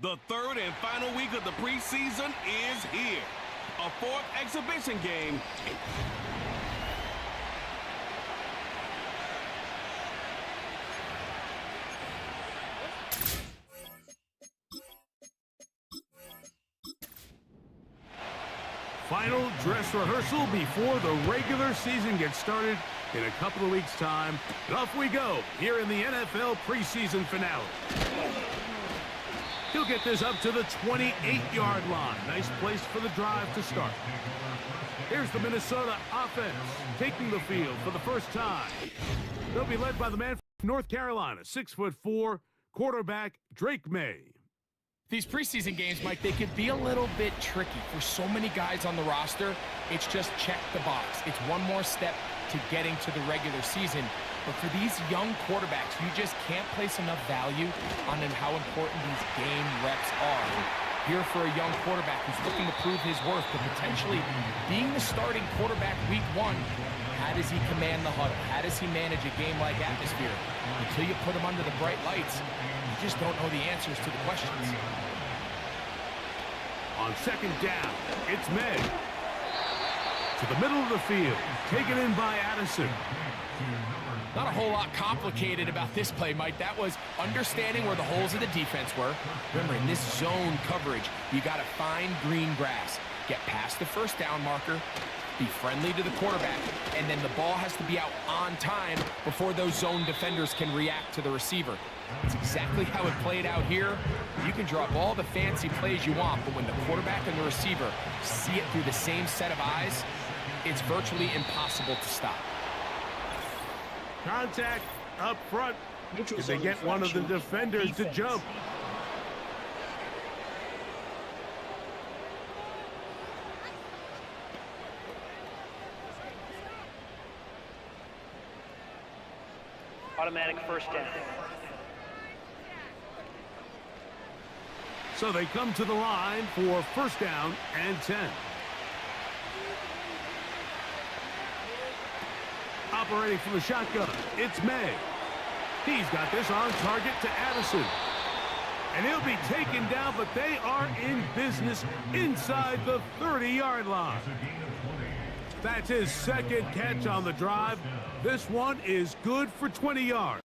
The third and final week of the preseason is here. A fourth exhibition game. Final dress rehearsal before the regular season gets started in a couple of weeks' time. And off we go here in the NFL preseason finale. He'll get this up to the 28-yard line. Nice place for the drive to start. Here's the Minnesota offense taking the field for the first time. They'll be led by the man from North Carolina, 6'4", quarterback Drake May. These preseason games, Mike, they could be a little bit tricky. For so many guys on the roster, it's just check the box. It's one more step to getting to the regular season. But for these young quarterbacks, you just can't place enough value on how important these game reps are. Here for a young quarterback who's looking to prove his worth, but potentially being the starting quarterback week one, how does he command the huddle? How does he manage a game-like atmosphere? Until you put him under the bright lights, you just don't know the answers to the questions. On second down, it's May. To the middle of the field, taken in by Addison. Not a whole lot complicated about this play, Mike. That was understanding where the holes of the defense were. Remember, in this zone coverage, you got to find green grass. Get past the first down marker, be friendly to the quarterback, and then the ball has to be out on time before those zone defenders can react to the receiver. That's exactly how it played out here. You can draw up all the fancy plays you want, but when the quarterback and the receiver see it through the same set of eyes, it's virtually impossible to stop. Contact up front. If they get one of the defenders to jump. Automatic first down. So they come to the line for first down and 10. Operating from the shotgun, it's May. He's got this on target to Addison. And he'll be taken down, but they are in business inside the 30-yard line. That's his second catch on the drive. This one is good for 20 yards.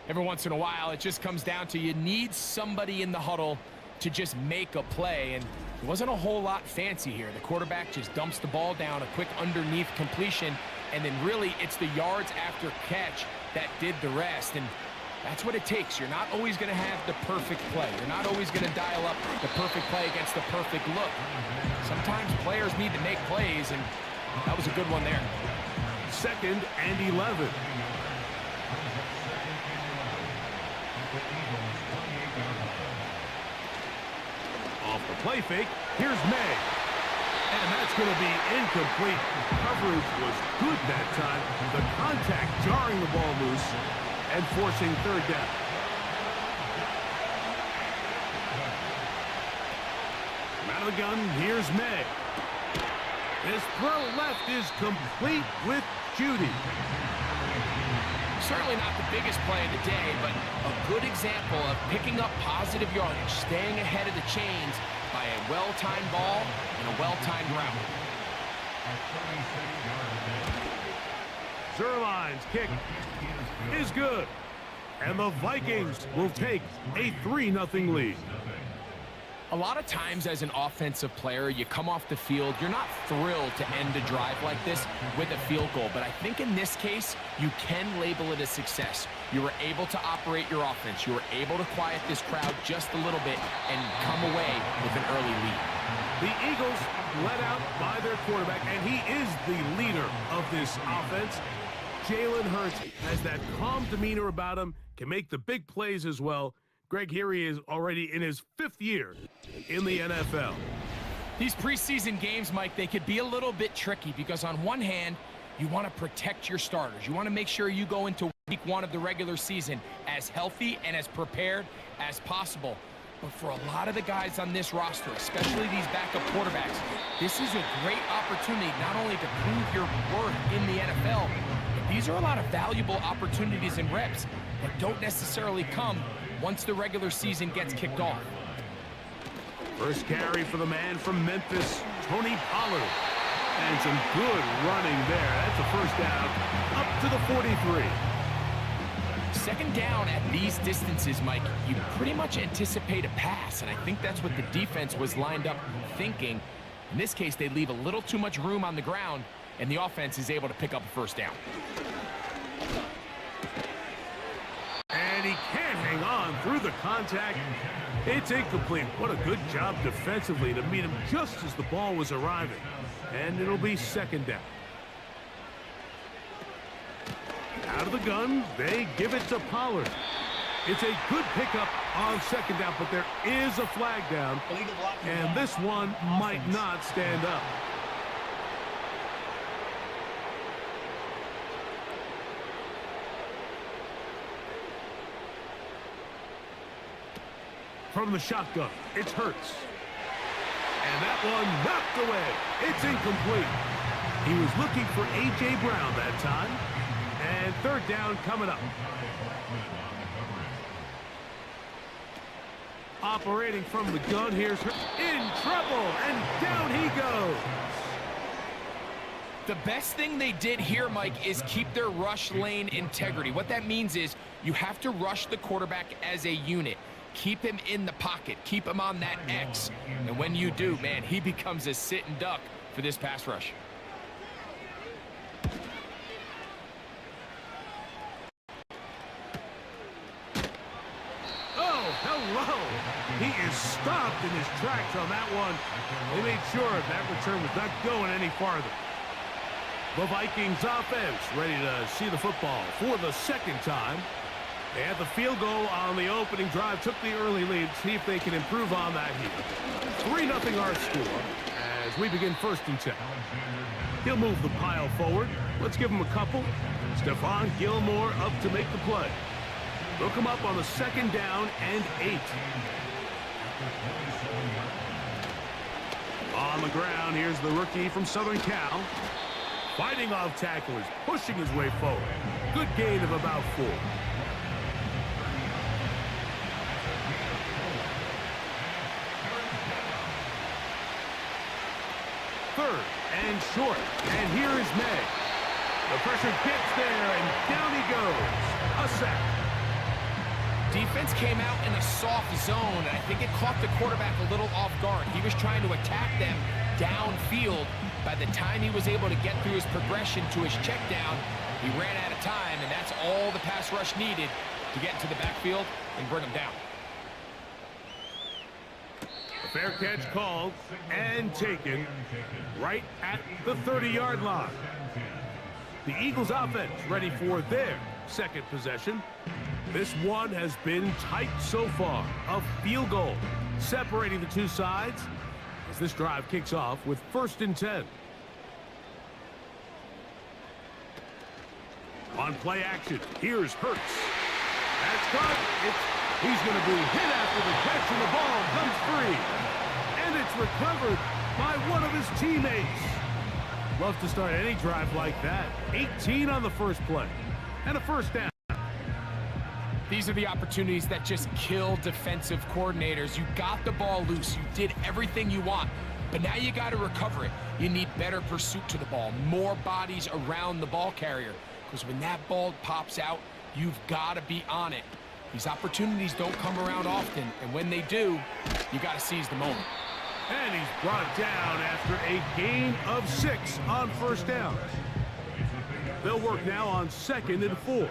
Every once in a while, it just comes down to you need somebody in the huddle to just make a play, and it wasn't a whole lot fancy here. The quarterback just dumps the ball down, a quick underneath completion, and then really it's the yards after catch that did the rest, and that's what it takes. You're not always going to have the perfect play. You're not always going to dial up the perfect play against the perfect look. Sometimes players need to make plays, and that was a good one there. Second and 11. Off the play fake, here's May. And that's going to be incomplete. Coverage was good that time. The contact jarring the ball loose and forcing third down. From out of the gun, here's May. His throw left is complete with Judy. Certainly not the biggest play of the day, but a good example of picking up positive yardage, staying ahead of the chains by a well-timed ball and a well-timed route. Zerline's kick is good. And the Vikings will take a 3-0 lead. A lot of times as an offensive player, you come off the field, you're not thrilled to end a drive like this with a field goal. But I think in this case, you can label it a success. You were able to operate your offense. You were able to quiet this crowd just a little bit and come away with an early lead. The Eagles led out by their quarterback, and he is the leader of this offense. Jalen Hurts has that calm demeanor about him, can make the big plays as well. Greg, here he is already in his 5th year in the NFL. These preseason games, Mike, they could be a little bit tricky because on one hand, you want to protect your starters. You want to make sure you go into week one of the regular season as healthy and as prepared as possible. But for a lot of the guys on this roster, especially these backup quarterbacks, this is a great opportunity not only to prove your worth in the NFL, but these are a lot of valuable opportunities and reps that don't necessarily come once the regular season gets kicked off. First carry for the man from Memphis, Tony Pollard. And some good running there. That's a first down up to the 43. Second down at these distances, Mike, you pretty much anticipate a pass, and I think that's what the defense was lined up thinking. In this case, they leave a little too much room on the ground, and the offense is able to pick up a first down. And he can't hang on through the contact. It's incomplete. What a good job defensively to meet him just as the ball was arriving. And it'll be second down. Out of the gun, they give it to Pollard. It's a good pickup on second down, but there is a flag down, and this one might not stand up. From the shotgun, it's Hurts. And that one knocked away. It's incomplete. He was looking for A.J. Brown that time. And third down coming up. Operating from the gun, here's Hurts in trouble, and down he goes. The best thing they did here, Mike, is keep their rush lane integrity. What that means is you have to rush the quarterback as a unit. Keep him in the pocket. Keep him on that X. And when you do, man, he becomes a sitting duck for this pass rush. Oh, hello. He is stopped in his tracks on that one. They made sure that return was not going any farther. The Vikings offense ready to see the football for the second time. They had the field goal on the opening drive, took the early lead. See if they can improve on that here. 3-0 our score as we begin first and 10. He'll move the pile forward. Let's give him a couple. Stephon Gilmore up to make the play. They'll come up on the second down and 8. On the ground, here's the rookie from Southern Cal. Fighting off tacklers, pushing his way forward. Good gain of about 4. Third and short, and here is May. The pressure gets there, and down he goes. A sack. Defense came out in a soft zone, and I think it caught the quarterback a little off guard. He was trying to attack them downfield. By the time he was able to get through his progression to his check down, he ran out of time, and that's all the pass rush needed to get into the backfield and bring him down. Fair catch called and taken right at the 30-yard line. The Eagles offense ready for their second possession. This one has been tight so far. A field goal separating the two sides as this drive kicks off with first and 10. On play action, here's Hurts. That's caught. He's going to be hit after the catch, and the ball comes free. And it's recovered by one of his teammates. Love to start any drive like that. 18 on the first play. And a first down. These are the opportunities that just kill defensive coordinators. You got the ball loose. You did everything you want. But now you got to recover it. You need better pursuit to the ball. More bodies around the ball carrier. Because when that ball pops out, you've got to be on it. These opportunities don't come around often, and when they do, you got to seize the moment. And he's brought down after a gain of 6 on first down. They'll work now on second and 4.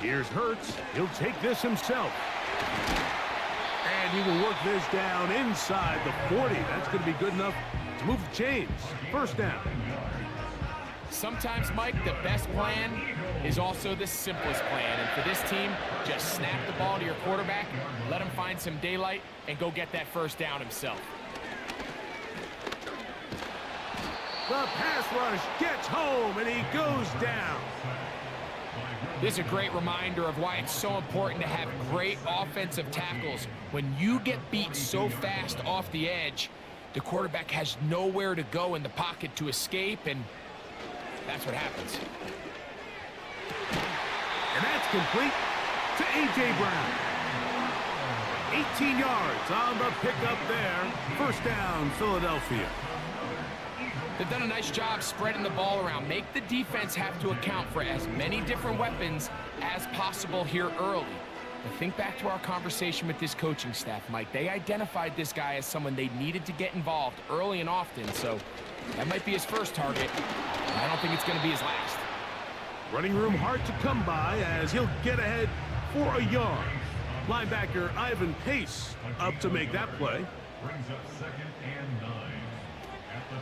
Here's Hurts. He'll take this himself. And he will work this down inside the 40. That's going to be good enough to move the chains. First down. Sometimes, Mike, the best plan is also the simplest plan. And for this team, just snap the ball to your quarterback, let him find some daylight, and go get that first down himself. The pass rush gets home, and he goes down. This is a great reminder of why it's so important to have great offensive tackles. When you get beat so fast off the edge, the quarterback has nowhere to go in the pocket to escape, and that's what happens. And that's complete to A.J. Brown. 18 yards on the pickup there. First down, Philadelphia. They've done a nice job spreading the ball around. Make the defense have to account for as many different weapons as possible here early. But think back to our conversation with this coaching staff, Mike. They identified this guy as someone they needed to get involved early and often, so that might be his first target. I don't think it's going to be his last. Running room hard to come by as he'll get ahead for a yard. Linebacker Ivan Pace up to make that play. Brings up 2nd and 9.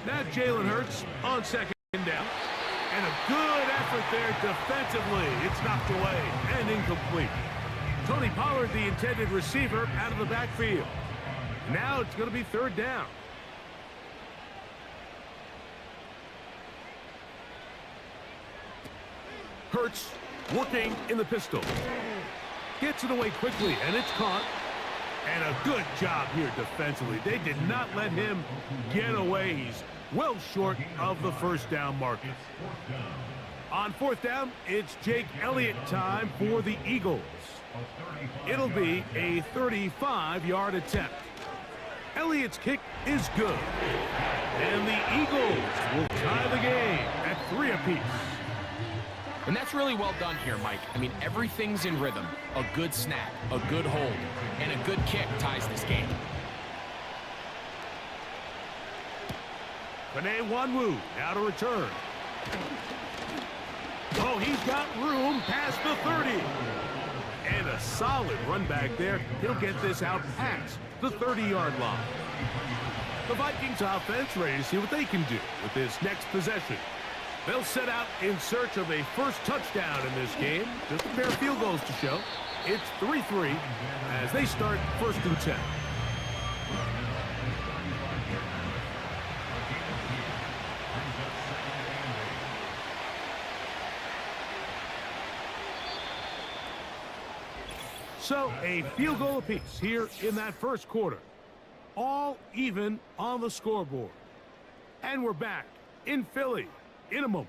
Now Jalen Hurts on 2nd down. And a good effort there defensively. It's knocked away and incomplete. Tony Pollard, the intended receiver, out of the backfield. Now it's going to be 3rd down. Hurts working in the pistol. Gets it away quickly, and it's caught. And a good job here defensively. They did not let him get away. He's well short of the first down marker. On 4th down, it's Jake Elliott time for the Eagles. It'll be a 35-yard attempt. Elliott's kick is good. And the Eagles will tie the game at 3 apiece. And that's really well done here, Mike. I mean, everything's in rhythm. A good snap, a good hold, and a good kick ties this game. Panay Nwanwu now to return. Oh, he's got room past the 30. And a solid run back there. He'll get this out past the 30-yard line. The Vikings offense ready to see what they can do with this next possession. They'll set out in search of a first touchdown in this game. Just a pair of field goals to show. It's 3-3 as they start 1st and 10. So a field goal apiece here in that first quarter. All even on the scoreboard. And we're back in Philly in a moment.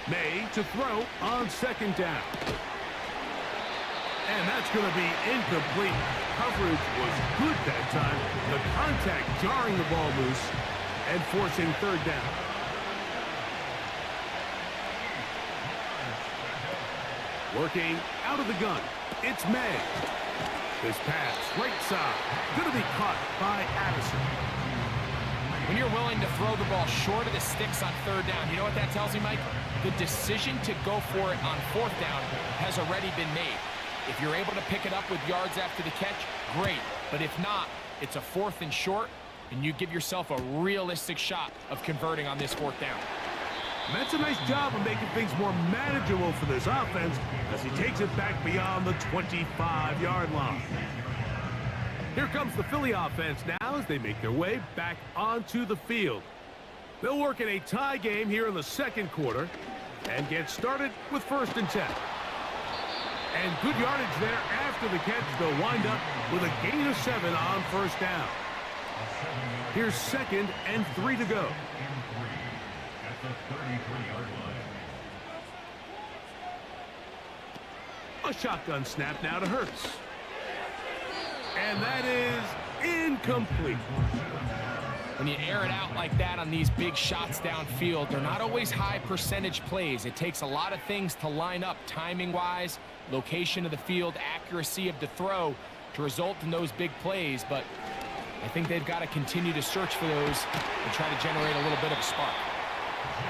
May to throw on 2nd down. And that's going to be incomplete. Coverage was good that time. The contact jarring the ball loose and forcing 3rd down. Working out of the gun. It's May. This pass, right side, going to be caught by Addison. When you're willing to throw the ball short of the sticks on 3rd down, you know what that tells me, Mike? The decision to go for it on 4th down has already been made. If you're able to pick it up with yards after the catch, great. But if not, it's a 4th and short, and you give yourself a realistic shot of converting on this 4th down. And that's a nice job of making things more manageable for this offense as he takes it back beyond the 25-yard line. Here comes the Philly offense now as they make their way back onto the field. They'll work in a tie game here in the 2nd quarter and get started with 1st and 10. And good yardage there after the catch. They'll wind up with a gain of 7 on 1st down. Here's 2nd and 3 to go. At the 33-yard line. A shotgun snap now to Hurts. And that is incomplete. When you air it out like that on these big shots downfield, they're not always high percentage plays. It takes a lot of things to line up timing-wise, location of the field, accuracy of the throw to result in those big plays. But I think they've got to continue to search for those and try to generate a little bit of a spark.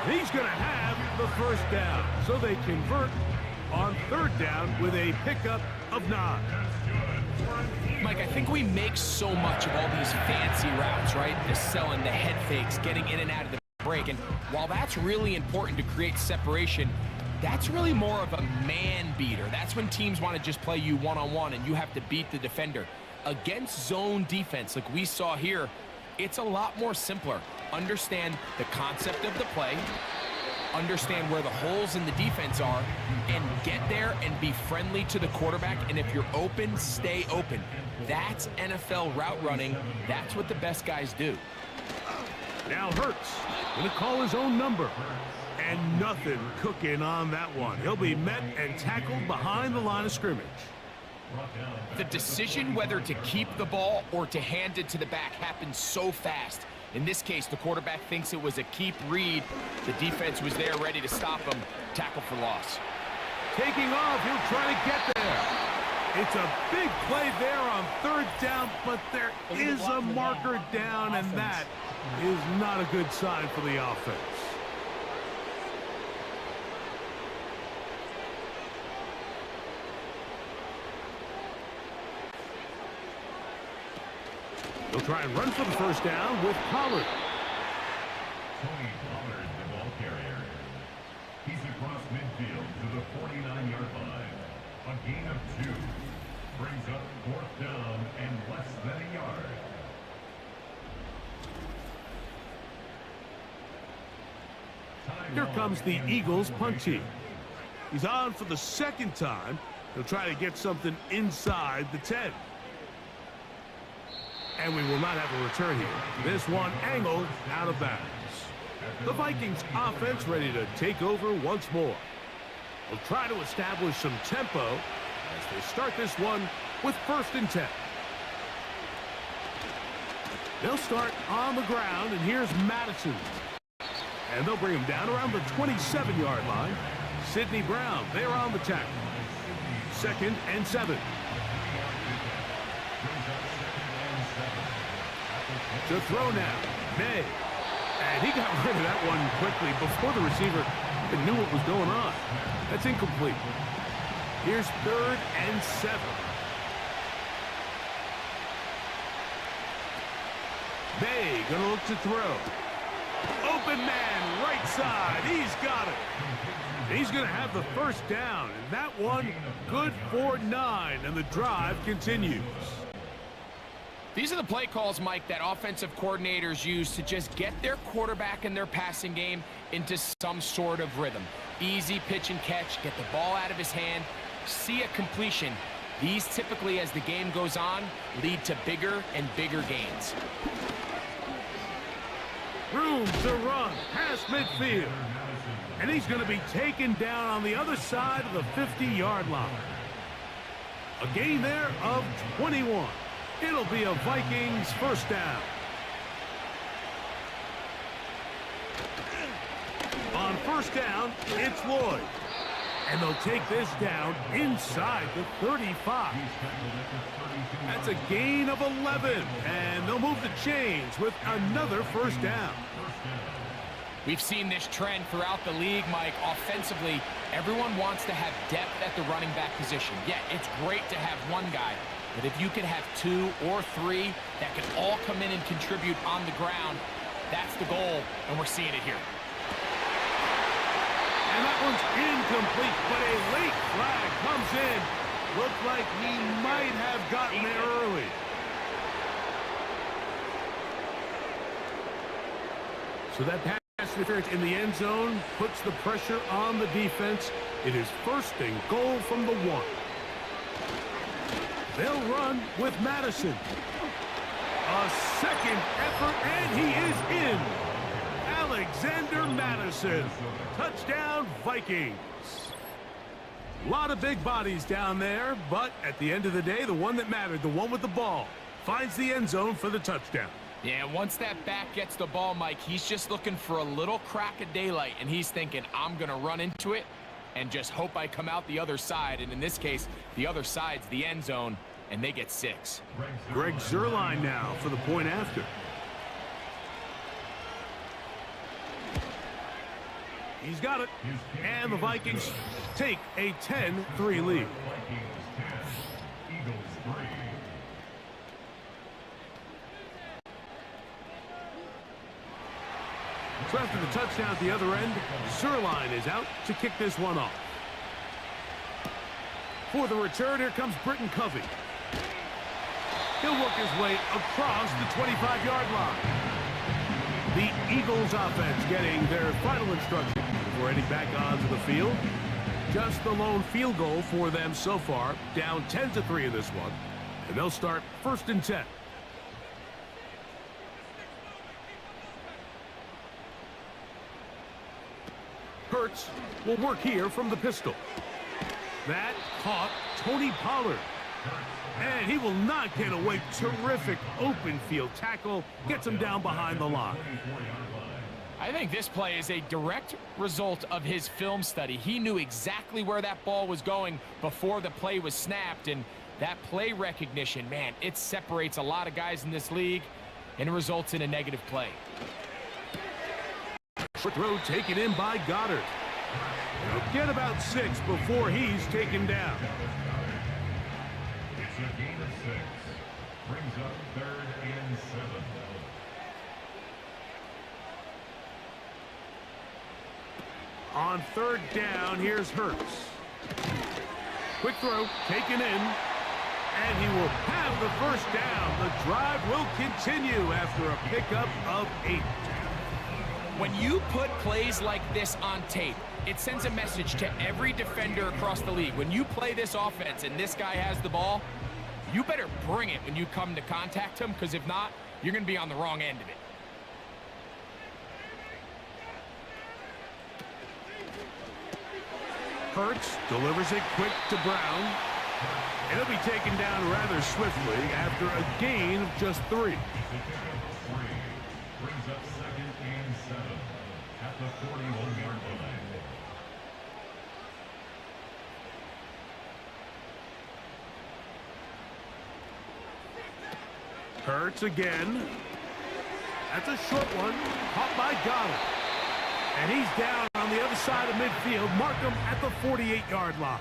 He's going to have the 1st down, so they convert on 3rd down with a pickup of 9. Mike, I think we make so much of all these fancy routes, right? The selling, the head fakes, getting in and out of the break. And while that's really important to create separation, that's really more of a man beater. That's when teams want to just play you one-on-one and you have to beat the defender. Against zone defense like we saw here, it's a lot more simpler. Understand the concept of the play, understand where the holes in the defense are, and get there and be friendly to the quarterback. And if you're open, stay open. That's NFL route running. That's what the best guys do. Now Hurts going to call his own number. And nothing cooking on that one. He'll be met and tackled behind the line of scrimmage. The decision whether to keep the ball or to hand it to the back happens so fast. In this case, the quarterback thinks it was a keep read. The defense was there ready to stop him. Tackle for loss. Taking off, he'll try to get there. It's a big play there on third down, but there is a marker down, and that is not a good sign for the offense. They'll try and run for the first down with Pollard. Tony Pollard, the ball carrier. He's across midfield to the 49-yard line. A gain of 2. Brings up 4th down and less than a yard. Here comes the Eagles punt team. He's on for the second time. He'll try to get something inside the 10. And we will not have a return here. This one angled out of bounds. The Vikings offense ready to take over once more. They'll try to establish some tempo as they start this one with 1st and 10. They'll start on the ground, and here's Madison. And they'll bring him down around the 27-yard line. Sidney Brown, they're on the tackle. 2nd and 7. To throw now, May. And he got rid of that one quickly before the receiver even knew what was going on. That's incomplete. Here's 3rd and 7. May gonna look to throw. Open man, right side. He's got it. He's gonna have the first down, and that one good for 9, and the drive continues. These are the play calls, Mike, that offensive coordinators use to just get their quarterback and their passing game into some sort of rhythm. Easy pitch and catch, get the ball out of his hand, see a completion. These typically, as the game goes on, lead to bigger and bigger gains. Room to run past midfield. And he's going to be taken down on the other side of the 50-yard line. A gain there of 21. It'll be a Vikings first down. On first down, it's Lloyd. And they'll take this down inside the 35. That's a gain of 11. And they'll move the chains with another first down. We've seen this trend throughout the league, Mike. Offensively, everyone wants to have depth at the running back position. Yeah, it's great to have one guy. But if you can have 2 or 3 that can all come in and contribute on the ground, that's the goal, and we're seeing it here. And that one's incomplete, but a late flag comes in. Looked like he might have gotten there early. So that pass interference in the end zone puts the pressure on the defense. It is 1st and goal from the 1. They'll run with Madison. A second effort, and he is in. Alexander Madison. Touchdown, Vikings. A lot of big bodies down there, but at the end of the day, the one that mattered, the one with the ball, finds the end zone for the touchdown. Yeah, once that back gets the ball, Mike, he's just looking for a little crack of daylight, and he's thinking, I'm going to run into it and just hope I come out the other side. And in this case, the other side's the end zone, and they get 6. Greg Zuerlein now for the point after. He's got it. And the Vikings take a 10-3 lead. So after the touchdown at the other end, Zuerlein is out to kick this one off. For the return, here comes Britton Covey. He'll work his way across the 25-yard line. The Eagles offense getting their final instruction before heading back onto the field. Just the lone field goal for them so far, down 10-3 in this one. And they'll start 1st and 10. Hurts will work here from the pistol. That caught Tony Pollard. And he will not get away. Terrific open field tackle. Gets him down behind the line. I think this play is a direct result of his film study. He knew exactly where that ball was going before the play was snapped. And that play recognition, man, it separates a lot of guys in this league and it results in a negative play. Short throw taken in by Goddard. He'll get about 6 before he's taken down. It's a gain of 6. Brings up 3rd and 7. On 3rd down, here's Hurts. Quick throw, taken in, and he will have the 1st down. The drive will continue after a pickup of 8. When you put plays like this on tape, it sends a message to every defender across the league. When you play this offense and this guy has the ball, you better bring it when you come to contact him, because if not, you're going to be on the wrong end of it. Hurts delivers it quick to Brown. And he'll be taken down rather swiftly after a gain of just 3. Brings up 2nd and 7 at the 41-yard line. Hurts again. That's a short one. Caught by Goddard. And he's down on the other side of midfield. Mark him at the 48-yard line.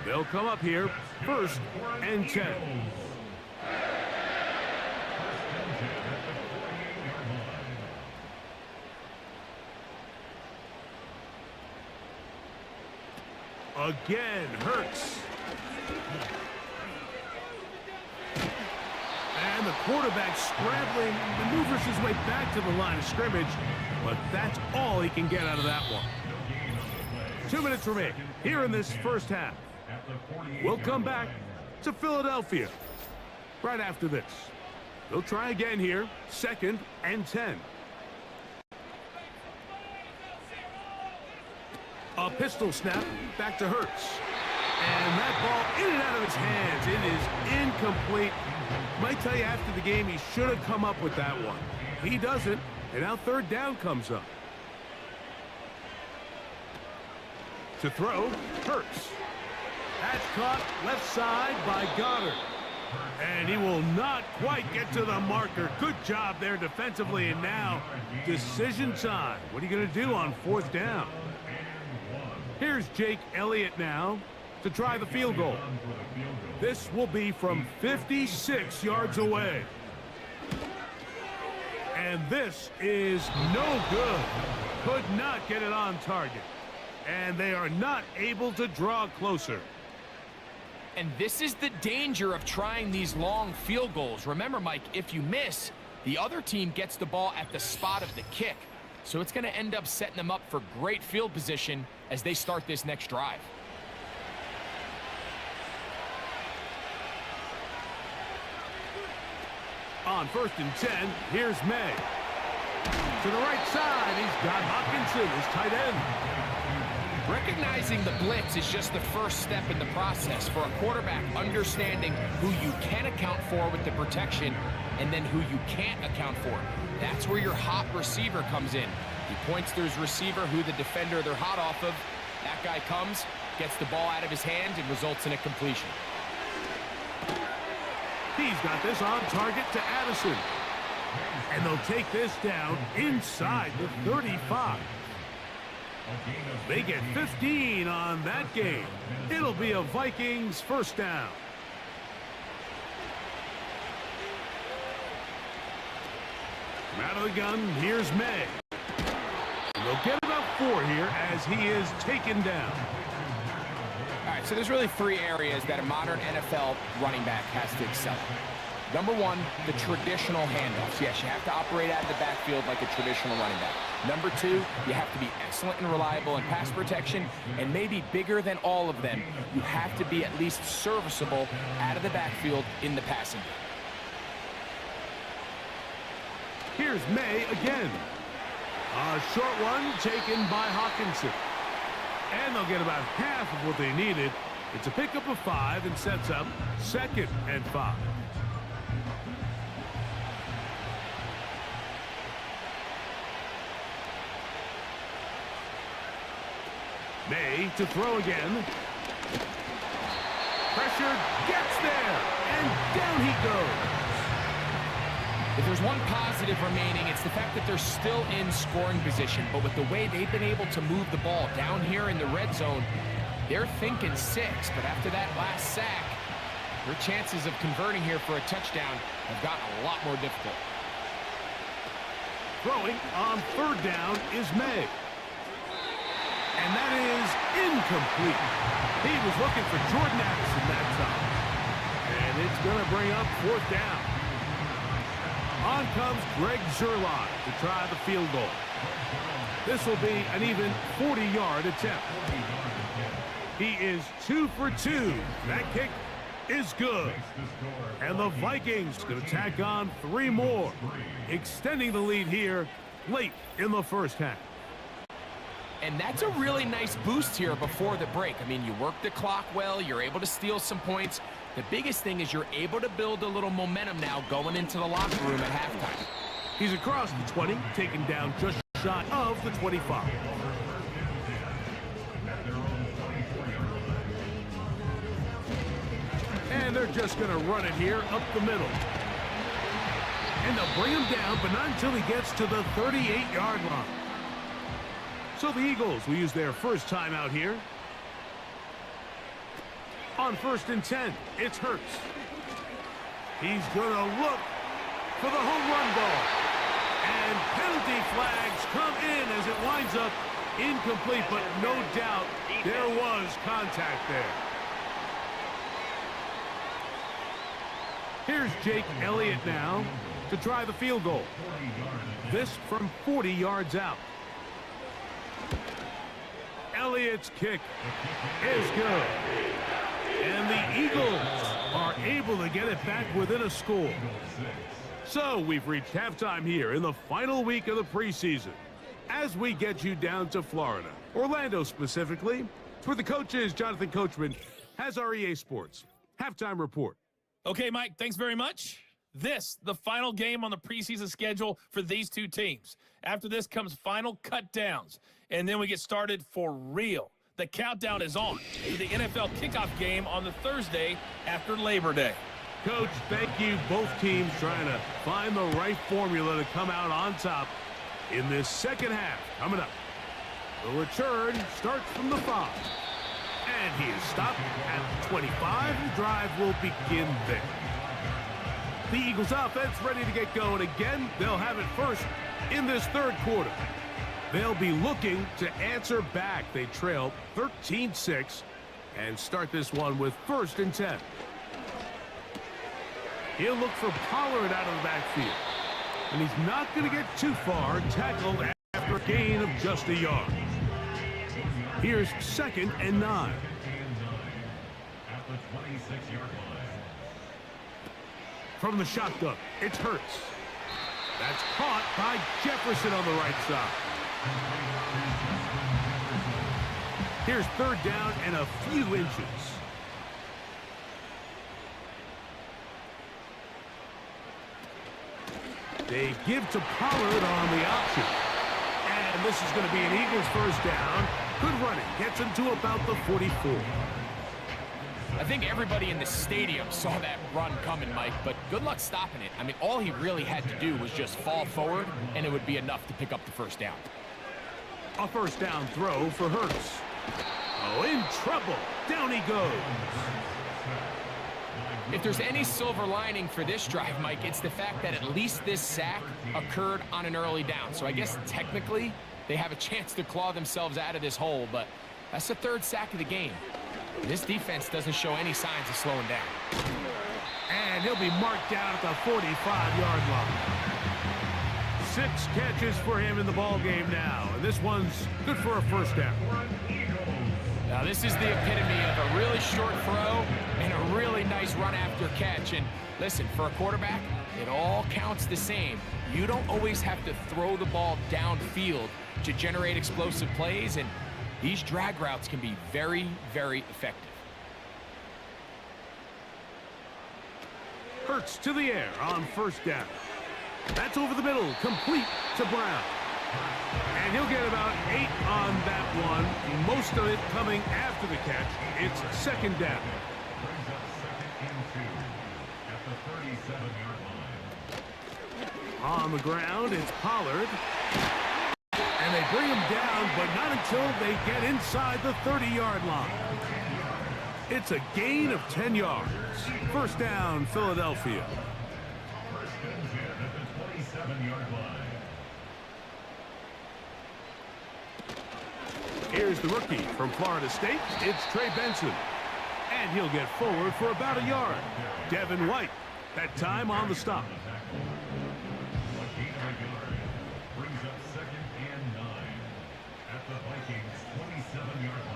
They'll come up here 1st and 10. Again, Hurts. And the quarterback scrambling, maneuvers his way back to the line of scrimmage, but that's all he can get out of that one. 2 minutes remain here in this 1st half. We'll come back to Philadelphia right after this. They'll try again here, 2nd and 10. A pistol snap back to Hurts. And that ball in and out of his hands. It is incomplete. Might tell you after the game he should have come up with that one. He doesn't, and now 3rd down comes up. To throw, Hurts. That's caught left side by Goddard. And he will not quite get to the marker. Good job there defensively, and now decision time. What are you going to do on 4th down? Here's Jake Elliott now to try the field goal. This will be from 56 yards away. And this is no good. Could not get it on target. And they are not able to draw closer. And this is the danger of trying these long field goals. Remember, Mike, if you miss, the other team gets the ball at the spot of the kick. So it's going to end up setting them up for great field position as they start this next drive. On 1st and 10, here's May. To the right side, he's got Hockenson, his tight end. Recognizing the blitz is just the first step in the process for a quarterback, understanding who you can account for with the protection and then who you can't account for. That's where your hot receiver comes in. He points to his receiver, who the defender they're hot off of. That guy comes, gets the ball out of his hand, and results in a completion. He's got this on target to Addison. And they'll take this down inside the 35. They get 15 on that game. It'll be a Vikings 1st down. From out of the gun, here's May. And they'll get about 4 here as he is taken down. All right, so there's really 3 areas that a modern NFL running back has to excel. Number one, the traditional handoffs. Yes, you have to operate out of the backfield like a traditional running back. Number two, you have to be excellent and reliable in pass protection, and maybe bigger than all of them, you have to be at least serviceable out of the backfield in the passing game. Here's May again. A short one taken by Hawkinson. And they'll get about half of what they needed. It's a pickup of 5 and sets up 2nd and 5. May to throw again. Pressure gets there, and down he goes. If there's one positive remaining, it's the fact that they're still in scoring position. But with the way they've been able to move the ball down here in the red zone, they're thinking 6. But after that last sack, their chances of converting here for a touchdown have gotten a lot more difficult. Throwing on 3rd down is May. And that is incomplete. He was looking for Jordan Addison that time. And it's going to bring up 4th down. On comes Greg Zerline to try the field goal. This will be an even 40-yard attempt. He is 2 for 2. That kick is good. And the Vikings going to tack on 3 more, extending the lead here late in the first half. And that's a really nice boost here before the break. I mean, you work the clock well, you're able to steal some points. The biggest thing is you're able to build a little momentum now going into the locker room at halftime. He's across the 20, taken down just shy of the 25. And they're just going to run it here up the middle. And they'll bring him down, but not until he gets to the 38-yard line. So the Eagles will use their first time out here. On 1st and 10, it's Hurts. He's going to look for the home run ball. And penalty flags come in as it winds up incomplete, but no doubt there was contact there. Here's Jake Elliott now to try the field goal. This from 40 yards out. Elliott's kick is good. And the Eagles are able to get it back within a score. So we've reached halftime here in the final week of the preseason. As we get you down to Florida, Orlando specifically, it's where the coach is. Jonathan Coachman has our EA Sports halftime report. Okay, Mike, thanks very much. This, the final game on the preseason schedule for these two teams. After this comes final cut downs, and then we get started for real. The countdown is on to the NFL kickoff game on the Thursday after Labor Day. Coach, thank you. Both teams trying to find the right formula to come out on top in this second half. Coming up, the return starts from the 5. And he is stopped at the 25. The drive will begin there. The Eagles offense ready to get going again. They'll have it first in this third quarter. They'll be looking to answer back. They trail 13-6 and start this one with 1st and 10. He'll look for Pollard out of the backfield. And he's not going to get too far, tackled after a gain of just a yard. Here's 2nd and 9. At the 26-yard line. From the shotgun, it's Hurts. That's caught by Jefferson on the right side. Here's 3rd down and a few inches. They give to Pollard on the option. And this is going to be an Eagles first down. Good running. Gets him to about the 44. I think everybody in the stadium saw that run coming, Mike, but good luck stopping it. I mean, all he really had to do was just fall forward, and it would be enough to pick up the first down. A first down throw for Hurts. Oh, in trouble. Down he goes. If there's any silver lining for this drive, Mike, it's the fact that at least this sack occurred on an early down. So I guess technically they have a chance to claw themselves out of this hole, but that's the 3rd sack of the game. This defense doesn't show any signs of slowing down. And he'll be marked down at the 45-yard line. 6 catches for him in the ball game now. And this one's good for a first down. Now, this is the epitome of a really short throw and a really nice run after catch. And listen, for a quarterback, it all counts the same. You don't always have to throw the ball downfield to generate explosive plays, and these drag routes can be very, very effective. Hurts to the air on first down. That's over the middle, complete to Brown. And he'll get about 8 on that one, most of it coming after the catch. It's second down. Brings up second and 2 at the 37-yard line. On the ground, it's Pollard. And they bring him down, but not until they get inside the 30-yard line. It's a gain of 10 yards. First down, Philadelphia. First comes in at the 27-yard line. Here's the rookie from Florida State. It's Trey Benson. And he'll get forward for about a yard. Devin White, that time on the stop. A gain of a yard. Brings up second and 9 at the Vikings' 27-yard line.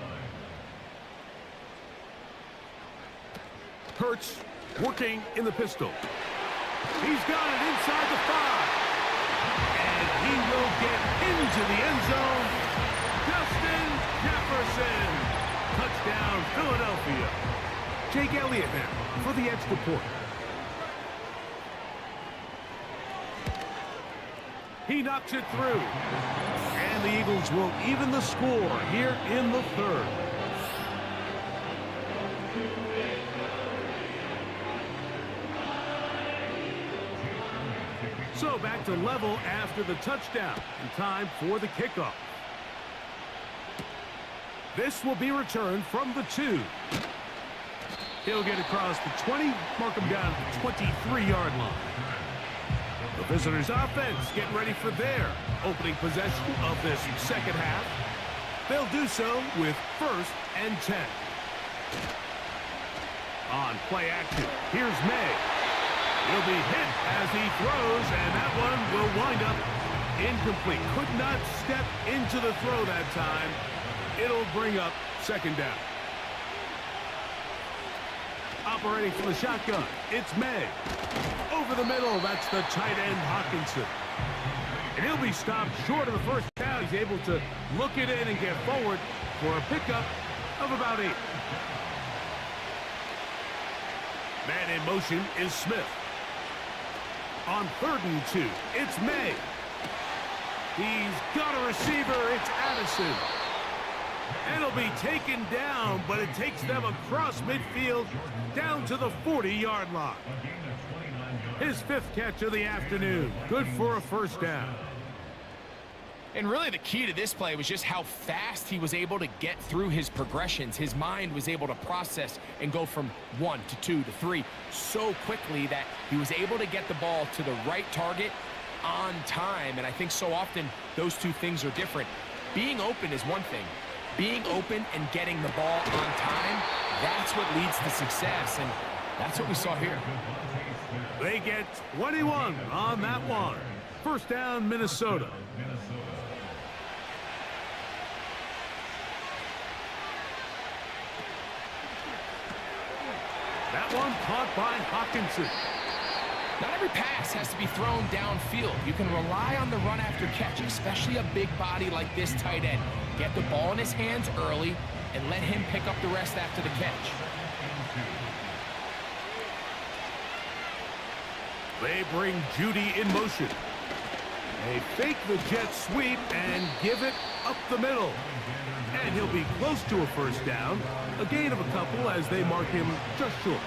Hurts working in the pistol. He's got it inside the 5. And he will get into the end zone. Justin Jefferson. Touchdown, Philadelphia. Jake Elliott now for the extra point. He knocks it through. And the Eagles will even the score here in the 3rd. So back to level after the touchdown. And time for the kickoff. This will be returned from the 2. He'll get across the 20, mark him down at the 23-yard line. The visitors' offense getting ready for their opening possession of this second half. They'll do so with 1st and 10. On play action, here's May. He'll be hit as he throws, and that one will wind up incomplete. Could not step into the throw that time. It'll bring up second down. Operating from the shotgun, it's May. Over the middle, that's the tight end Hawkinson. And he'll be stopped short of the first down. He's able to look it in and get forward for a pickup of about 8. Man in motion is Smith. On 3rd and 2, it's May. He's got a receiver, it's Addison. And he'll be taken down, but it takes them across midfield down to the 40-yard line. His 5th catch of the afternoon. Good for a first down. And really the key to this play was just how fast he was able to get through his progressions. His mind was able to process and go from 1 to 2 to 3 so quickly that he was able to get the ball to the right target on time. And I think so often those two things are different. Being open is one thing. Being open and getting the ball on time, that's what leads to success, and that's what we saw here. They get 21 on that one. First down, Minnesota. That one caught by Hawkinson. Not every pass has to be thrown downfield. You can rely on the run after catch, especially a big body like this tight end. Get the ball in his hands early and let him pick up the rest after the catch. They bring Judy in motion. They fake the jet sweep and give it up the middle. And he'll be close to a first down. A gain of a couple as they mark him just short.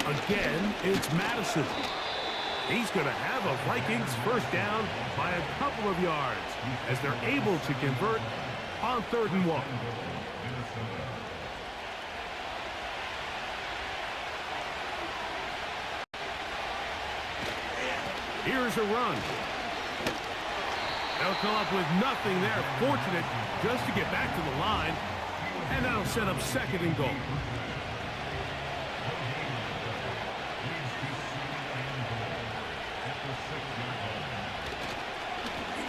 Again, it's Madison. He's going to have a Vikings first down by a couple of yards as they're able to convert on 3rd and 1. Here's a run. They'll come up with nothing there. Fortunate just to get back to the line. And that'll set up second and goal.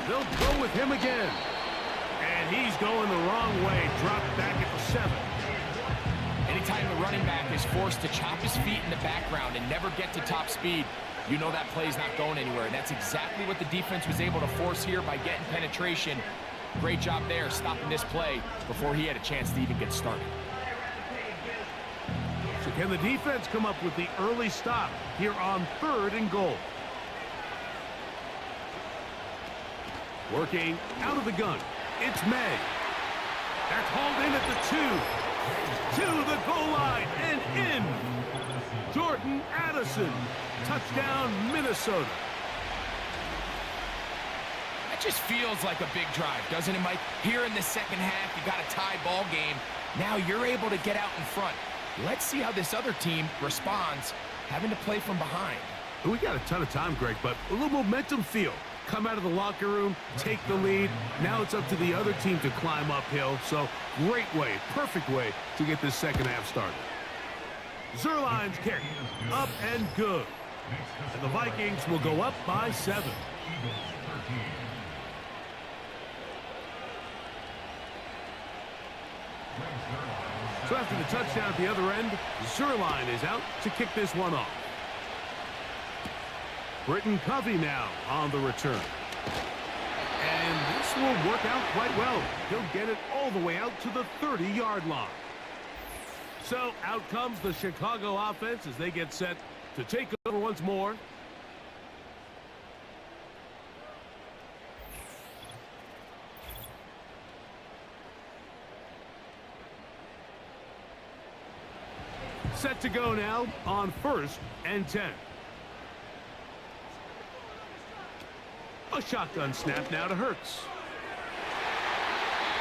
They'll go with him again. And he's going the wrong way. Dropped back at the 7. Anytime the running back is forced to chop his feet in the background and never get to top speed, you know that play's not going anywhere. And that's exactly what the defense was able to force here by getting penetration. Great job there, stopping this play before he had a chance to even get started. So can the defense come up with the early stop here on 3rd and goal? Working out of the gun. It's May. That's hauled in at the 2. To the goal line and in. Jordan Addison. Touchdown, Minnesota. That just feels like a big drive, doesn't it, Mike? Here in the second half, you got a tie ball game. Now you're able to get out in front. Let's see how this other team responds, having to play from behind. We got a ton of time, Greg, but a little momentum feel. Come out of the locker room, take the lead. Now it's up to the other team to climb uphill. So great way, perfect way to get this second half started. Zerline's kick, up and good. And the Vikings will go up by 7. So after the touchdown at the other end, Zerline is out to kick this one off. Britton Covey now on the return. And this will work out quite well. He'll get it all the way out to the 30-yard line. So out comes the Chicago offense as they get set to take over once more. Set to go now on 1st and 10. A shotgun snap now to Hurts.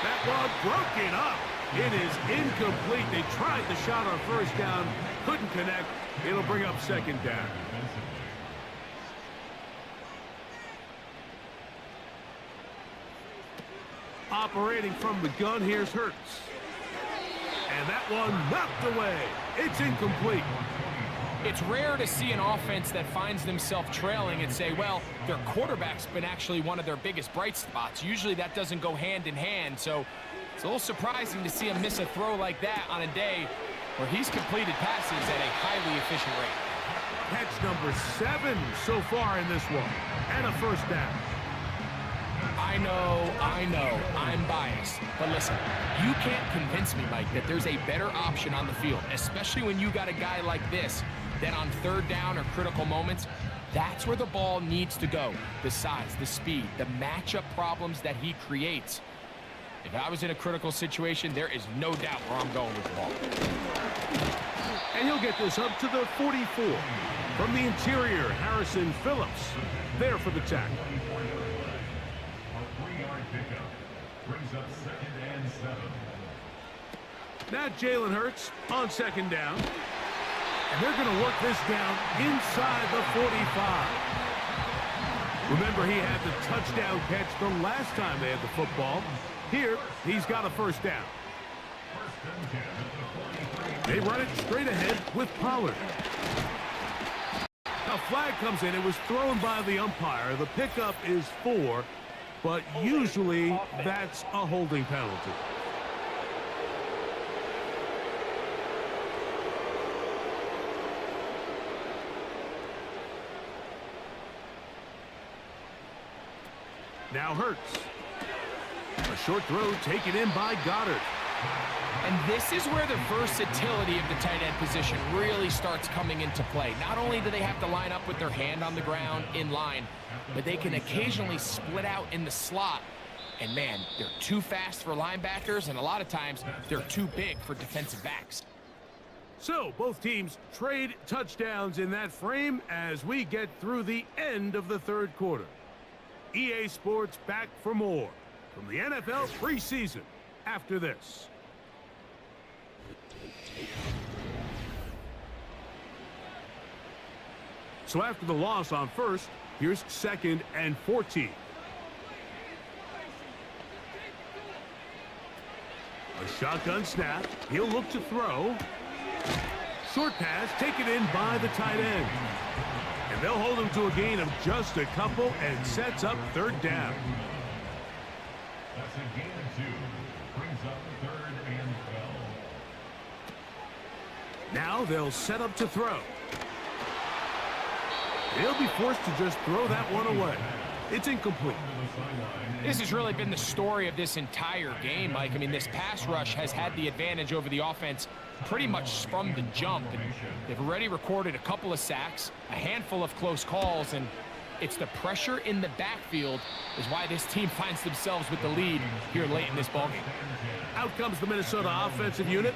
That one broken up. It is incomplete. They tried the shot on 1st down, couldn't connect. It'll bring up 2nd down. Operating from the gun, here's Hurts. And that one knocked away. It's incomplete. It's rare to see an offense that finds themselves trailing and say, well, their quarterback's been actually one of their biggest bright spots. Usually that doesn't go hand in hand, so it's a little surprising to see him miss a throw like that on a day where he's completed passes at a highly efficient rate. Catch number 7 so far in this one, and a 1st down. I know, I'm biased. But listen, you can't convince me, Mike, that there's a better option on the field, especially when you got a guy like this, that on 3rd down or critical moments, that's where the ball needs to go. The size, the speed, the matchup problems that he creates. If I was in a critical situation, there is no doubt where I'm going with the ball. And he'll get this up to the 44. From the interior, Harrison Phillips there for the tackle. Brings up 2nd and 7. Now Jalen Hurts on 2nd down. And they're going to work this down inside the 45. Remember, he had the touchdown catch the last time they had the football. Here, he's got a 1st down. They run it straight ahead with Pollard. A flag comes in. It was thrown by the umpire. The pickup is 4. But usually that's a holding penalty. Now Hurts. A short throw taken in by Goddard. And this is where the versatility of the tight end position really starts coming into play. Not only do they have to line up with their hand on the ground in line, but they can occasionally split out in the slot. And man, they're too fast for linebackers, and a lot of times they're too big for defensive backs. So both teams trade touchdowns in that frame as we get through the end of the 3rd quarter. EA Sports back for more from the NFL preseason after this. So after the loss on 1st, here's 2nd and 14. Shotgun snap. He'll look to throw. Short pass taken in by the tight end. And they'll hold him to a gain of just a couple and sets up third down. That's a gain of 2. Brings up 3rd and 12. Now they'll set up to throw. He'll be forced to just throw that one away. It's incomplete. This has really been the story of this entire game, Mike. I mean, this pass rush has had the advantage over the offense pretty much from the jump. And they've already recorded a couple of sacks, a handful of close calls, and it's the pressure in the backfield is why this team finds themselves with the lead here late in this ballgame. Out comes the Minnesota offensive unit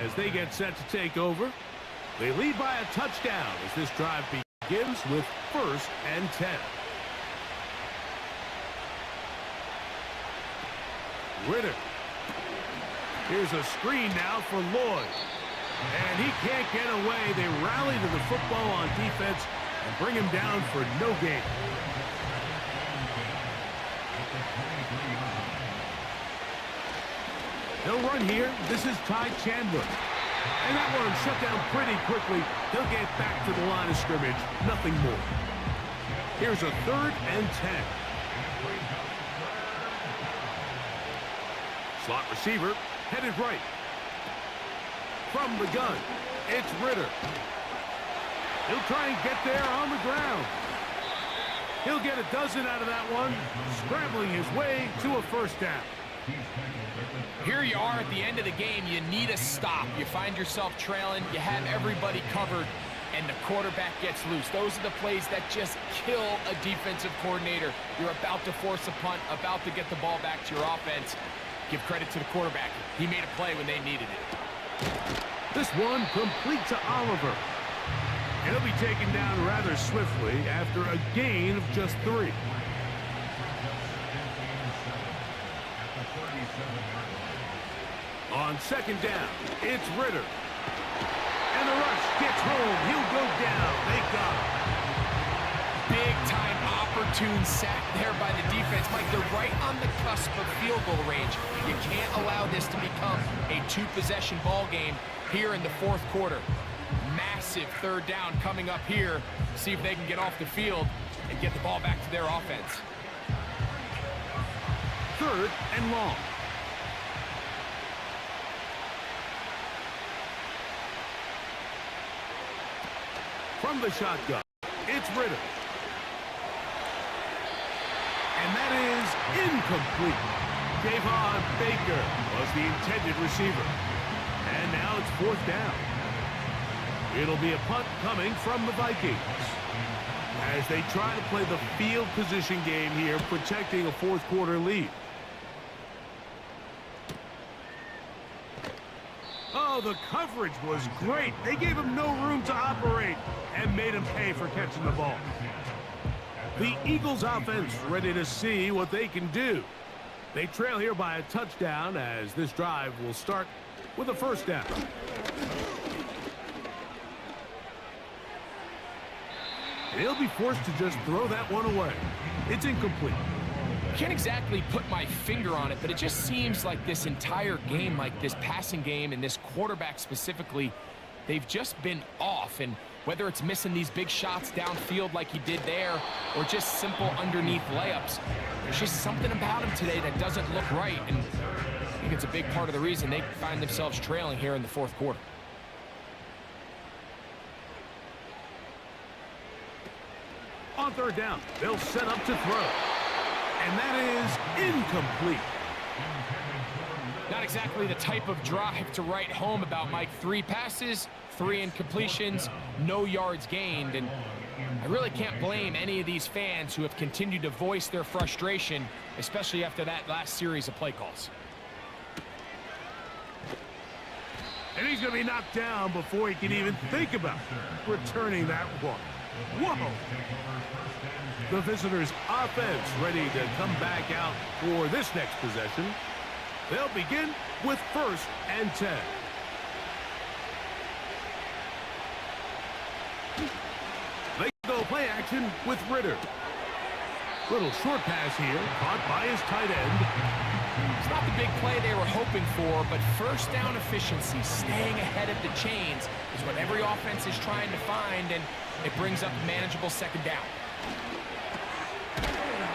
as they get set to take over. They lead by a touchdown as this drive begins with 1st and 10. Ritter. Here's a screen now for Lloyd. And he can't get away. They rally to the football on defense and bring him down for no gain. They'll run here. This is Ty Chandler. And that one shut down pretty quickly. He'll get back to the line of scrimmage. Nothing more. Here's a 3rd and 10. Slot receiver, headed right. From the gun, it's Ritter. He'll try and get there on the ground. He'll get a dozen out of that one, scrambling his way to a 1st down. Here you are at the end of the game. You need a stop. You find yourself trailing. You have everybody covered, and the quarterback gets loose. Those are the plays that just kill a defensive coordinator. You're about to force a punt, about to get the ball back to your offense. Give credit to the quarterback. He made a play when they needed it. This one complete to Oliver. And he'll be taken down rather swiftly after a gain of just 3. On 2nd down, it's Ritter. And the rush gets home. He'll go down. They got him. Big-time opportune sack there by the defense. Mike, they're right on the cusp of field goal range. You can't allow this to become a 2-possession ball game here in the 4th quarter. Massive 3rd down coming up here. See if they can get off the field and get the ball back to their offense. 3rd and long. From the shotgun, it's Ritter. And that is incomplete. Javon Baker was the intended receiver. And now it's 4th down. It'll be a punt coming from the Vikings as they try to play the field position game here, protecting a 4th quarter lead. Oh, the coverage was great. They gave him no room to operate and made him pay for catching the ball. The Eagles offense ready to see what they can do. They trail here by a touchdown as this drive will start with a 1st down. He'll be forced to just throw that one away. It's incomplete. Can't exactly put my finger on it, but it just seems like this entire game, like this passing game and this quarterback specifically, they've just been off. And whether it's missing these big shots downfield like he did there or just simple underneath layups, there's just something about him today that doesn't look right. And I think it's a big part of the reason they find themselves trailing here in the 4th quarter. On 3rd down, they'll set up to throw. And that is incomplete. Not exactly the type of drive to write home about, Mike. 3 passes, 3 incompletions, no yards gained. And I really can't blame any of these fans who have continued to voice their frustration, especially after that last series of play calls. And he's going to be knocked down before he can even think about returning that one. Whoa! The visitors' offense ready to come back out for this next possession. They'll begin with 1st and 10. They go play action with Ritter. Little short pass here, caught by his tight end. It's not the big play they were hoping for, but first down efficiency, staying ahead of the chains, is what every offense is trying to find, and it brings up a manageable second down.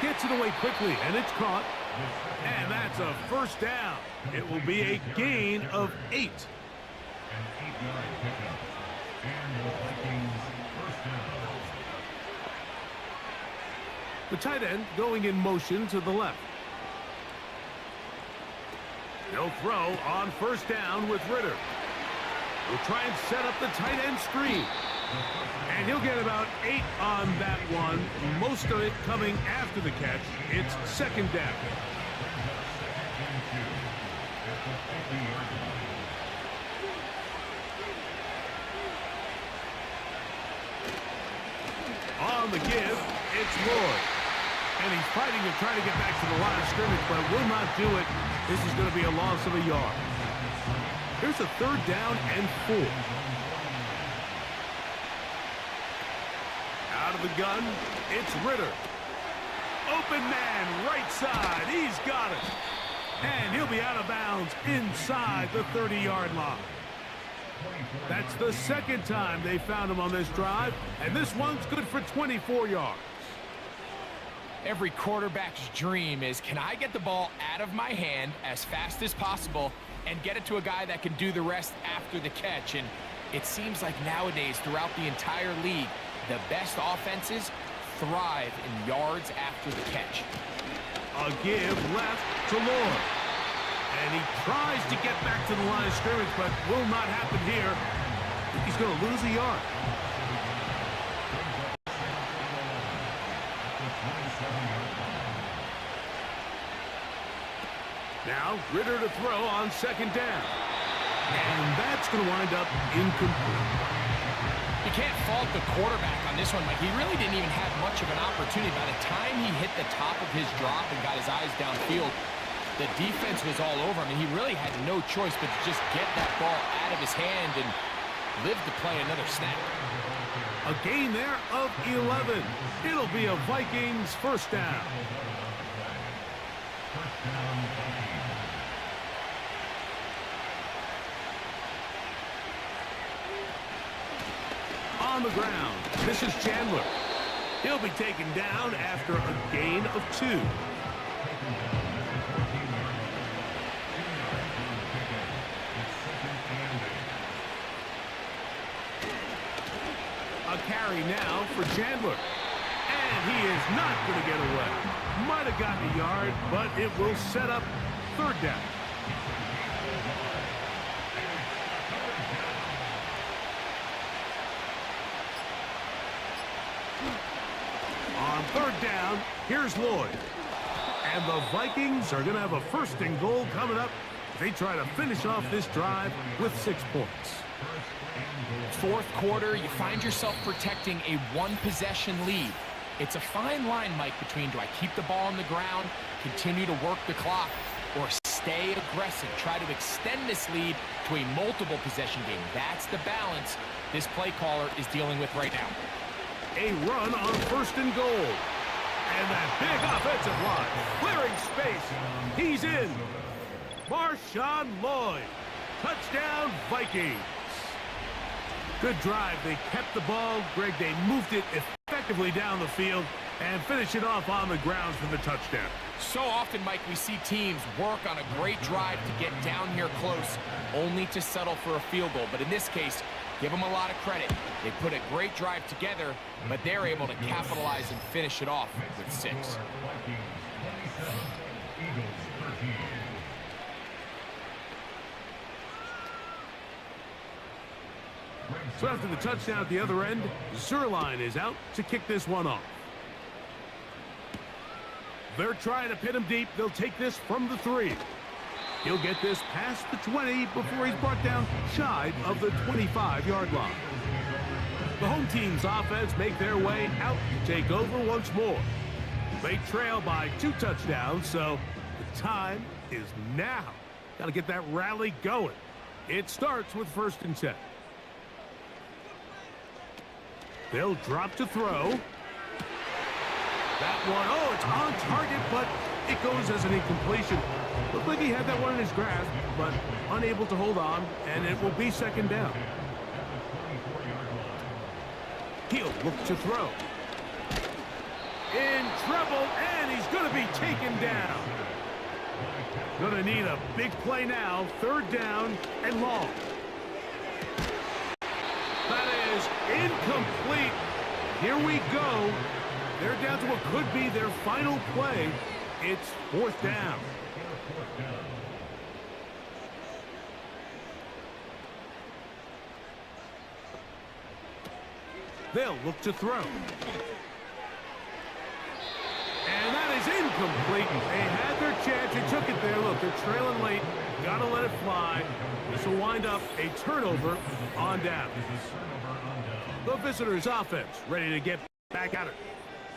Gets it away quickly, and it's caught. And that's a first down. It will be a gain of 8. An 8-yard pickup. And the Vikings first down. The tight end going in motion to the left. He'll throw on first down with Ritter. We'll try and set up the tight end screen. And he'll get about 8 on that one. Most of it coming after the catch. It's second down. On the give, it's Lloyd. And he's fighting to try to get back to the line of scrimmage, but will not do it. This is going to be a loss of a yard. Here's a third down and 4. Out of the gun, it's Ritter. Open man, right side. He's got it. And he'll be out of bounds inside the 30-yard line. That's the second time they found him on this drive, and this one's good for 24 yards. Every quarterback's dream is, can I get the ball out of my hand as fast as possible and get it to a guy that can do the rest after the catch? And it seems like nowadays throughout the entire league, the best offenses thrive in yards after the catch. A give left to Lloyd. And he tries to get back to the line of scrimmage, but will not happen here. He's going to lose a yard. Now, Ritter to throw on second down. And that's going to wind up incomplete. You can't fault the quarterback on this one, Mike. He really didn't even have much of an opportunity. By the time he hit the top of his drop and got his eyes downfield, the defense was all over him, and he really had no choice but to just get that ball out of his hand and live to play another snap. A gain there of 11. It'll be a Vikings first down. On the ground, this is Chandler. He'll be taken down after a gain of 2. A carry now for Chandler. And he is not going to get away. Might have gotten a yard, but it will set up third down. On third down, here's Lloyd. And the Vikings are going to have a first and goal coming up. They try to finish off this drive with 6 points. Fourth quarter, you find yourself protecting a one-possession lead. It's a fine line, Mike, between do I keep the ball on the ground, continue to work the clock, or stay aggressive, try to extend this lead to a multiple possession game. That's the balance this play caller is dealing with right now. A run on first and goal. And that big offensive line, clearing space. He's in. Marshawn Lloyd. Touchdown, Vikings. Good drive. They kept the ball. Greg, they moved it effectively down the field and finish it off on the ground for the touchdown. So often, Mike, we see teams work on a great drive to get down here close, only to settle for a field goal. But in this case, give them a lot of credit. They put a great drive together, but they're able to capitalize and finish it off with 6. So after the touchdown at the other end, Zerline is out to kick this one off. They're trying to pin him deep. They'll take this from the 3. He'll get this past the 20 before he's brought down shy of the 25-yard line. The home team's offense make their way out to take over once more. They trail by 2 touchdowns, so the time is now. Got to get that rally going. It starts with 1st and 10. They'll drop to throw. That one, oh, it's on target, but It goes as an incompletion. Looked like he had that one in his grasp, but unable to hold on, and it will be second down. He'll look to throw. In trouble, and he's going to be taken down. Going to need a big play now. Third down and long. That is incomplete. Here we go. They're down to what could be their final play. It's fourth down. They'll look to throw. And that is incomplete. They had their chance. They took it there. Look, they're trailing late. Got to let it fly. This will wind up a turnover on down. The visitors' offense ready to get back at it.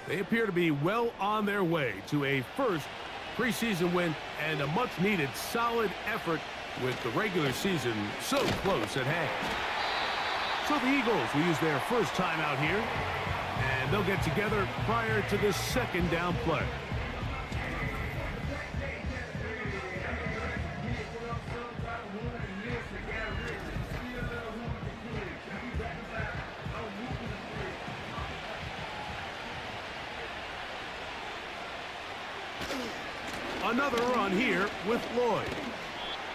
They appear to be well on their way to a first preseason win and a much-needed solid effort with the regular season so close at hand. So the Eagles will use their first time out here, and they'll get together prior to the second down play. Another run here with Lloyd.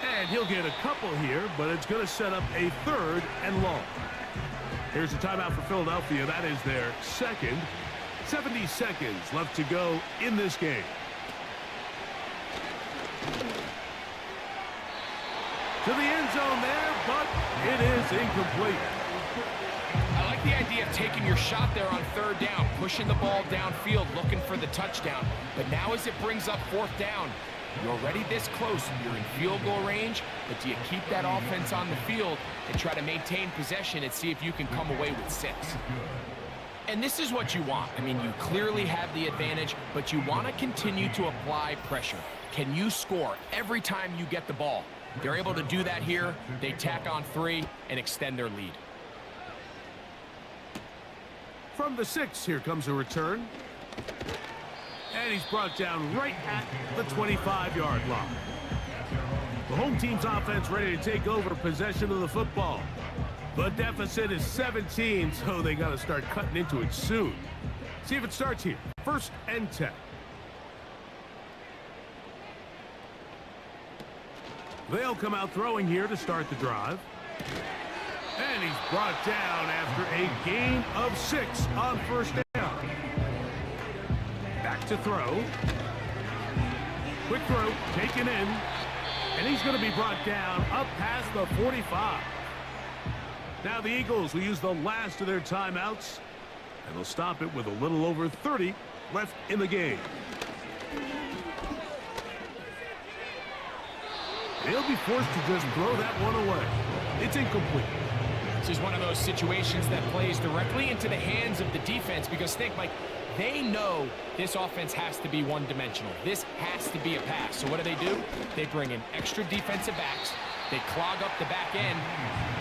And he'll get a couple here, but it's going to set up a third and long. Here's a timeout for Philadelphia. That is their second. 70 seconds left to go in this game. To the end zone there, but it is incomplete. I like the idea of taking your shot there on third down, pushing the ball downfield, looking for the touchdown. But now as it brings up fourth down, you're already this close. You're in field goal range, but do you keep that offense on the field and try to maintain possession and see if you can come away with 6? And this is what you want. I mean, you clearly have the advantage, but you want to continue to apply pressure. Can you score every time you get the ball? They're able to do that here. They tack on 3 and extend their lead. From the 6, here comes a return. And he's brought down right at the 25-yard line. The home team's offense ready to take over possession of the football. The deficit is 17, so they got to start cutting into it soon. See if it starts here. First and 10. They'll come out throwing here to start the drive. And he's brought down after a gain of 6 on first down. Back to throw. Quick throw, taken in. And he's going to be brought down up past the 45. Now the Eagles will use the last of their timeouts. And they'll stop it with a little over 30 left in the game. They'll be forced to just throw that one away. It's incomplete. This is one of those situations that plays directly into the hands of the defense because think, Mike, they know this offense has to be one-dimensional. This has to be a pass. So what do? They bring in extra defensive backs. They clog up the back end.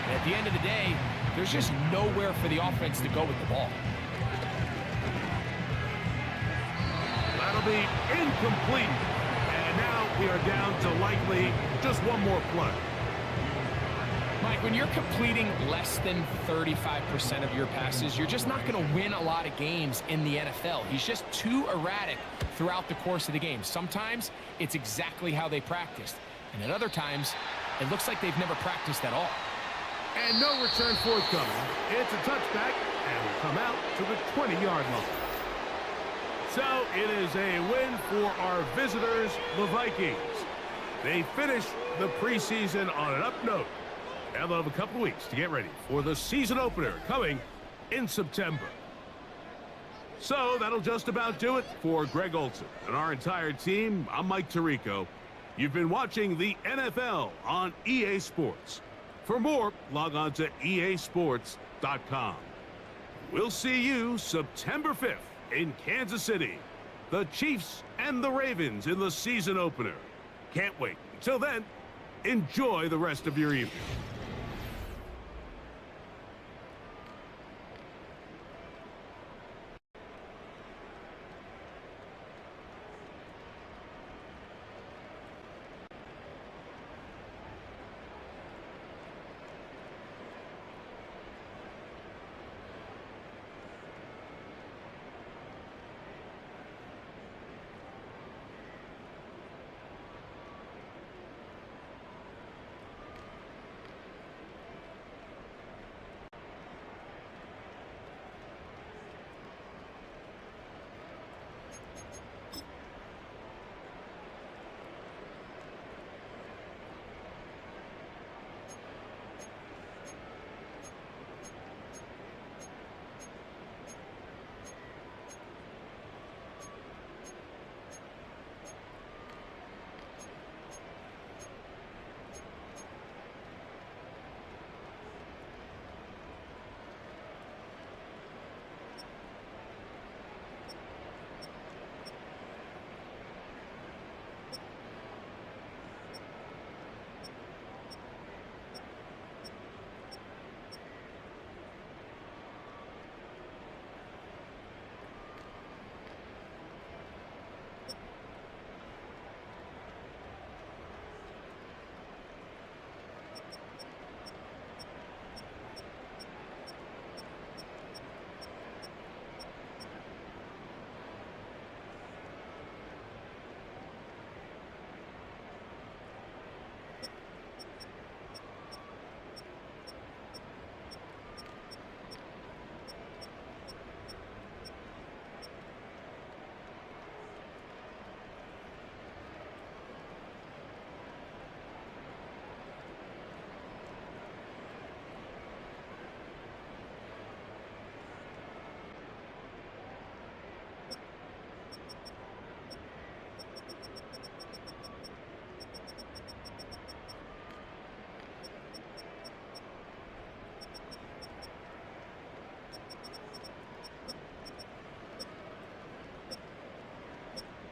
And at the end of the day, there's just nowhere for the offense to go with the ball. That'll be incomplete. And now we are down to likely just one more play. Mike, when you're completing less than 35% of your passes, you're just not going to win a lot of games in the NFL. He's just too erratic throughout the course of the game. Sometimes it's exactly how they practiced. And at other times, it looks like they've never practiced at all. And no return forthcoming. It's a touchback and will come out to the 20-yard line. So it is a win for our visitors, the Vikings. They finish the preseason on an up note. Now they'll have a couple weeks to get ready for the season opener coming in September. So that'll just about do it for Greg Olson and our entire team. I'm Mike Tirico. You've been watching the NFL on EA Sports. For more, log on to easports.com. We'll see you September 5th in Kansas City. The Chiefs and the Ravens in the season opener. Can't wait. Until then, enjoy the rest of your evening.